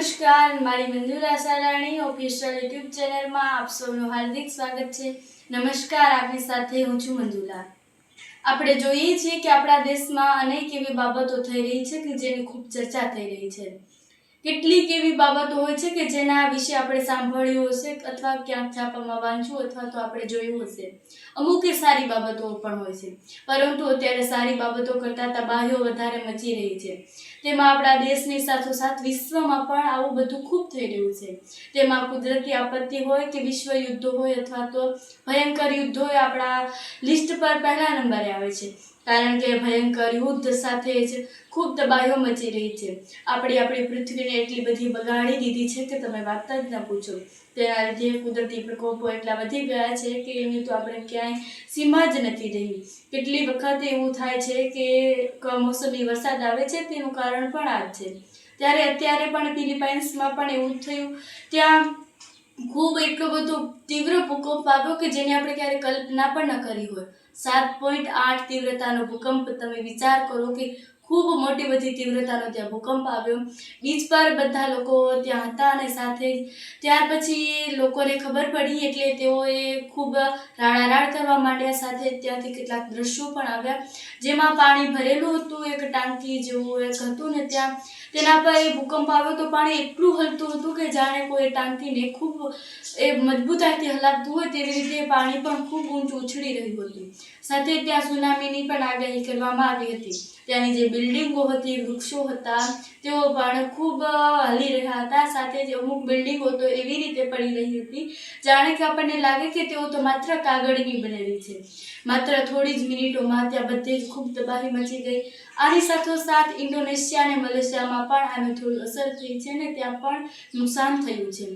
નમસ્કાર, મારી Manjula Salani official YouTube ચેનલમાં આપ સૌનું હાર્દિક સ્વાગત છે. નમસ્કાર, આપની સાથે હું છું મંજુલા. આપણે જોઈએ છીએ કે આપણા દેશમાં અનેક એવી બાબતો થઈ રહી છે કે જેની ખૂબ ચર્ચા થઈ રહી છે. કેટલીક એવી બાબતો હોય છે કે જેના વિશે આપણે સાંભળ્યું હશે અથવા ક્યાંક છાપામાં વાંચ્યું અથવા તો આપણે જોયું હશે. અમુક એ સારી બાબતો પણ હોય છે, પરંતુ અત્યારે સારી બાબતો કરતાં તબાહીઓ વધારે મચી રહી છે. તેમાં આપણા દેશની સાથોસાથ વિશ્વમાં પણ આવું બધું ખૂબ થઈ રહ્યું છે. તેમાં કુદરતી આપત્તિ હોય કે વિશ્વ યુદ્ધો હોય અથવા તો ભયંકર યુદ્ધો આપણા લિસ્ટ પર પહેલા નંબરે આવે છે. કારણ કે ભયંકર યુદ્ધ સાથે જ ખૂબ તબાહીઓ મચી રહી છે. આપણી પૃથ્વીને એટલી બધી બગાડી દીધી છે કે તમે વાત જ ન પૂછો. તેના લીધે કુદરતી પ્રકોપો એટલા વધી ગયા છે કે એની તો આપણે ક્યાંય સીમા જ નથી રહી. કેટલી વખત એવું થાય છે કે કમોસમી વરસાદ આવે છે, તેનું કારણ પણ આ જ છે. ત્યારે અત્યારે પણ ફિલિપાઇન્સમાં પણ એવું થયું. ત્યાં ખૂબ એટલો બધો તીવ્ર ભૂકંપ આવ્યો કે જેની આપણે ક્યારે કલ્પના પણ ન કરી હોય. 7.8 તીવ્રતાનો ભૂકંપ, તમે વિચાર કરો કે ખૂબ મોટી બધી તીવ્રતાનો ત્યાં ભૂકંપ આવ્યો. બીચ પર બધા લોકો ત્યાં હતા અને સાથે ત્યાર પછી લોકોને ખબર પડી એટલે તેઓએ ખૂબ રાડારાડ કરવા માંડ્યા. સાથે ત્યાંથી કેટલાક દ્રશ્યો પણ આવ્યા જેમાં પાણી ભરેલું હતું, એક ટાંકી જેવું એક હતું ને ત્યાં તેના પર ભૂકંપ આવ્યો તો પાણી એટલું હલતું હતું કે જાણે કોઈ ટાંકીને ખૂબ મજબૂતાઈથી હલાવતું હોય તેવી રીતે પાણી પણ ખૂબ ઊંચું ઉછળી રહ્યું હતું. સાથે ત્યાં સુનામીની પણ આગાહી કરવામાં આવી હતી. ત્યાંની જે બિલ્ડિંગો હતી, વૃક્ષો હતા, તેઓ પણ ખૂબ હલી રહ્યા હતા. સાથે જ અમુક બિલ્ડિંગો તો એવી રીતે પડી રહી હતી જાણે કે આપણને લાગે કે તેઓ તો માત્ર કાગળની બનેલી છે. માત્ર થોડી જ મિનિટોમાં ત્યાં બધે જ ખૂબ તબાહી મચી ગઈ. આની સાથોસાથ ઇન્ડોનેશિયા અને મલેશિયામાં પણ આની થોડી અસર થઈ છે અને ત્યાં પણ નુકસાન થયું છે.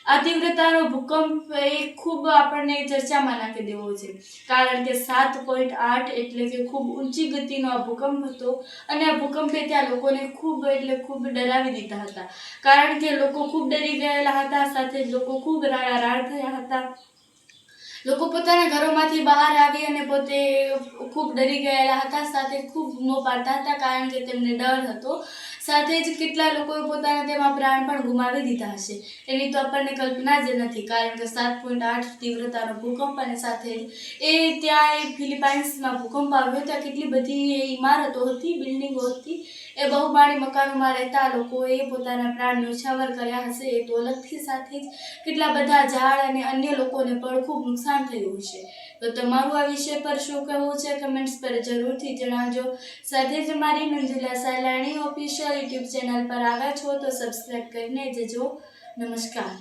આ તીવ્રતાનો ભૂકંપ એ ખૂબ આપણને ચર્ચામાં નાખી દેવો છે. કારણ કે 7.8 એટલે કે ખૂબ ઊંચી ગતિનો આ ભૂકંપ હતો અને આ ભૂકંપે ત્યાં લોકોને ખૂબ ડરાવી દીધા હતા. કારણ કે લોકો ખૂબ ડરી ગયેલા હતા. સાથે જ લોકો ખૂબ રાડારાડ થયા હતા. લોકો પોતાના ઘરોમાંથી બહાર આવી અને પોતે ખૂબ ડરી ગયેલા હતા. સાથે ખૂબ બૂમો પાડતા હતા કારણ કે તેમને ડર હતો. સાથે જ કેટલા લોકોએ પોતાના તેમાં પ્રાણ પણ ગુમાવી દીધા હશે એની તો આપણને કલ્પના જ નથી. કારણ કે 7.8 તીવ્રતાનો ભૂકંપ અને સાથે જ ત્યાં ફિલિપાઇન્સમાં ભૂકંપ આવ્યો. ત્યાં કેટલી બધી ઇમારતો હતી, બિલ્ડિંગો હતી. એ બહુમાળી મકાનોમાં રહેતા લોકોએ પોતાના પ્રાણ ન્યોછાવર કર્યા હશે એ તો અલગથી. સાથે જ કેટલા બધા ઝાડ અને અન્ય લોકોને પણ ખૂબ નુકસાન થયું હશે. તો તમારું આ વિષય પર શું કહેવું છે કમેન્ટ્સ પર જરૂરથી જણાવજો. સાથે જ મારી Manjula Salani official YouTube channel પર આવ્યા છો તો સબસ્ક્રાઈબ કરીને જજો. નમસ્કાર.